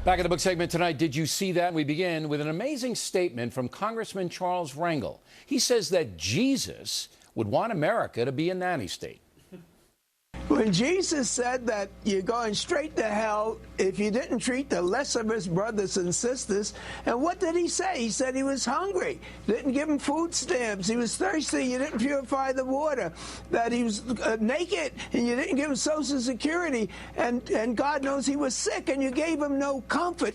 Back in the book segment tonight, did you see that? We begin with an amazing statement from Congressman Charles Rangel. He says that Jesus would want America to be a nanny state. When Jesus said that you're going straight to hell if you didn't treat the less of his brothers and sisters, and what did he say? He said he was hungry, didn't give him food stamps, he was thirsty, you didn't purify the water, that he was naked, and you didn't give him Social Security, and God knows he was sick, and you gave him no comfort.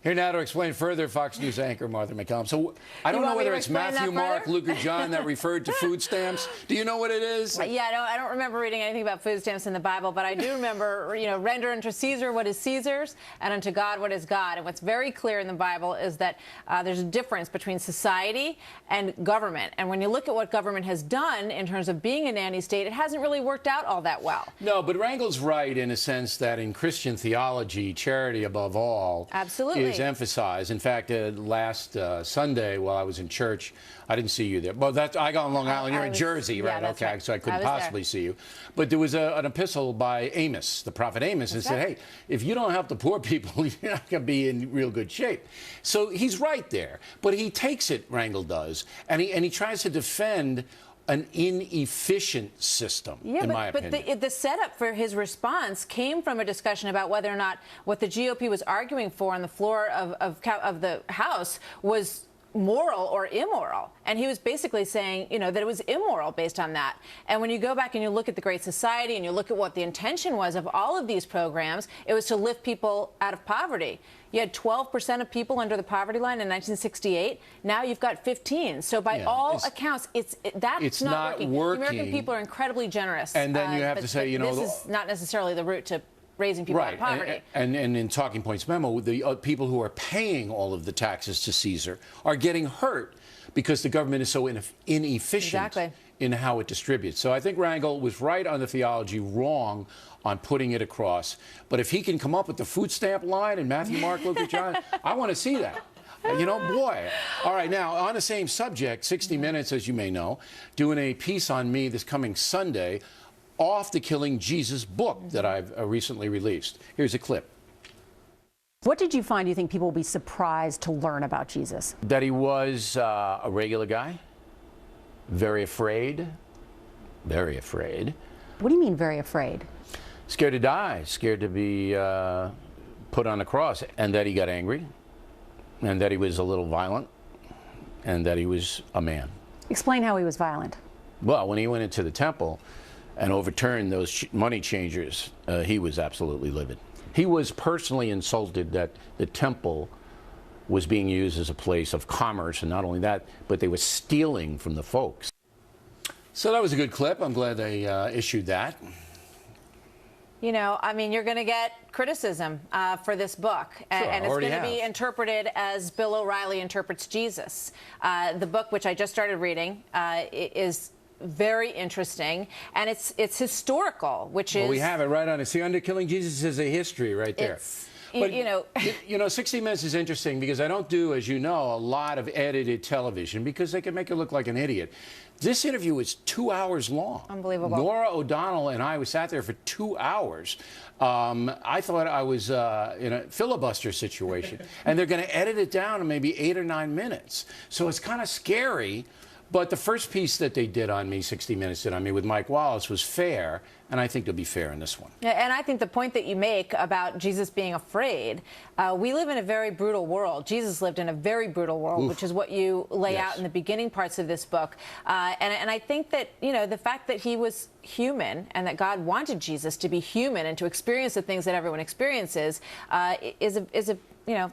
Here now to explain further, Fox News anchor Martha McCallum. So I don't know whether it's Matthew, Mark, Luke, or John that referred to food stamps. Do you know what it is? Yeah, I don't remember reading anything about food stamps in the Bible, but I do remember, render unto Caesar what is Caesar's, and unto God what is God. And what's very clear in the Bible is that there's a difference between society and government. And when you look at what government has done in terms of being a nanny state, it hasn't really worked out all that well. No, but Rangel's right in a sense that in Christian theology, charity above all absolutely is emphasized. In fact, last Sunday while I was in church, I didn't see you there. Well, I got on Long Island. You're in Jersey, right? Yeah, okay, right. so I couldn't possibly see you. But there was an epistle by Amos, the prophet Amos, and said, hey, if you don't help the poor people, you're not going to be in real good shape. So he's right there. But he takes it, Rangel does, and he tries to defend an inefficient system, in my opinion. But the setup for his response came from a discussion about whether or not what the GOP was arguing for on the floor of the House was moral or immoral. And he was basically saying, that it was immoral based on that. And when you go back and you look at the Great Society and you look at what the intention was of all of these programs, it was to lift people out of poverty. You had 12% of people under the poverty line in 1968. Now you've got 15. So by all accounts, that's not working. The American people are incredibly generous. And then you have to say, this is not necessarily the route to raising people out of poverty. And in Talking Points memo, the people who are paying all of the taxes to Caesar are getting hurt because the government is so inefficient in how it distributes. So I think Rangel was right on the theology, wrong on putting it across. But if he can come up with the food stamp line in Matthew, Mark, Luke, or John, I want to see that. Boy. All right, now, on the same subject, 60 Minutes, as you may know, doing a piece on me this coming Sunday off the Killing Jesus book that I've recently released. Here's a clip. What did you find you think people will be surprised to learn about Jesus? That he was a regular guy, very afraid, very afraid. What do you mean very afraid? Scared to die, scared to be put on the cross, and that he got angry, and that he was a little violent, and that he was a man. Explain how he was violent. Well, when he went into the temple and overturned those money changers, he was absolutely livid. He was personally insulted that the temple was being used as a place of commerce, and not only that, but they were stealing from the folks. So that was a good clip. I'm glad they issued that. You're going to get criticism for this book, and it's going to be interpreted as Bill O'Reilly interprets Jesus. The book, which I just started reading, is very interesting, and it's historical, which is... Well, we have it right on it. See, under Killing Jesus is a history right there. But, 60 Minutes is interesting because I don't do, as you know, a lot of edited television because they can make you look like an idiot. This interview is 2 hours long. Unbelievable. Nora O'Donnell and I sat there for 2 hours. I thought I was in a filibuster situation. And they're going to edit it down to maybe 8 or 9 minutes. So it's kind of scary. But the first piece that they did on me, 60 Minutes did on me with Mike Wallace, was fair, and I think they'll be fair in this one. Yeah, and I think the point that you make about Jesus being afraid, we live in a very brutal world. Jesus lived in a very brutal world, which is what you lay out in the beginning parts of this book. And I think that, the fact that he was human and that God wanted Jesus to be human and to experience the things that everyone experiences is a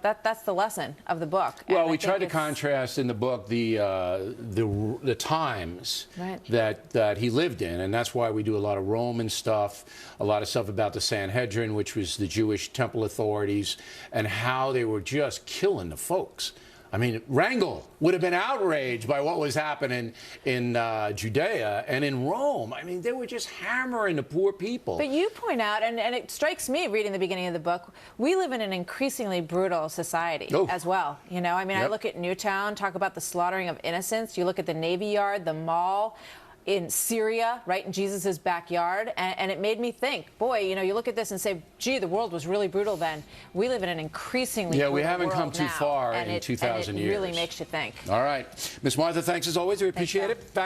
that's the lesson of the book. Well, we tried to contrast in the book the times that he lived in, and that's why we do a lot of Roman stuff, a lot of stuff about the Sanhedrin, which was the Jewish temple authorities, and how they were just killing the folks. I mean, Rangel would have been outraged by what was happening in Judea and in Rome. I mean, they were just hammering the poor people. But you point out, and it strikes me reading the beginning of the book, we live in an increasingly brutal society as well. I look at Newtown, talk about the slaughtering of innocents. You look at the Navy Yard, the mall. in Syria, right in Jesus' backyard. And it made me think, boy, you know, you look at this and say, gee, the world was really brutal then. We live in an increasingly brutal we haven't come too now, far in 2,000 and it years. really makes you think. All right. Miss Martha, thanks as always. We appreciate it. Back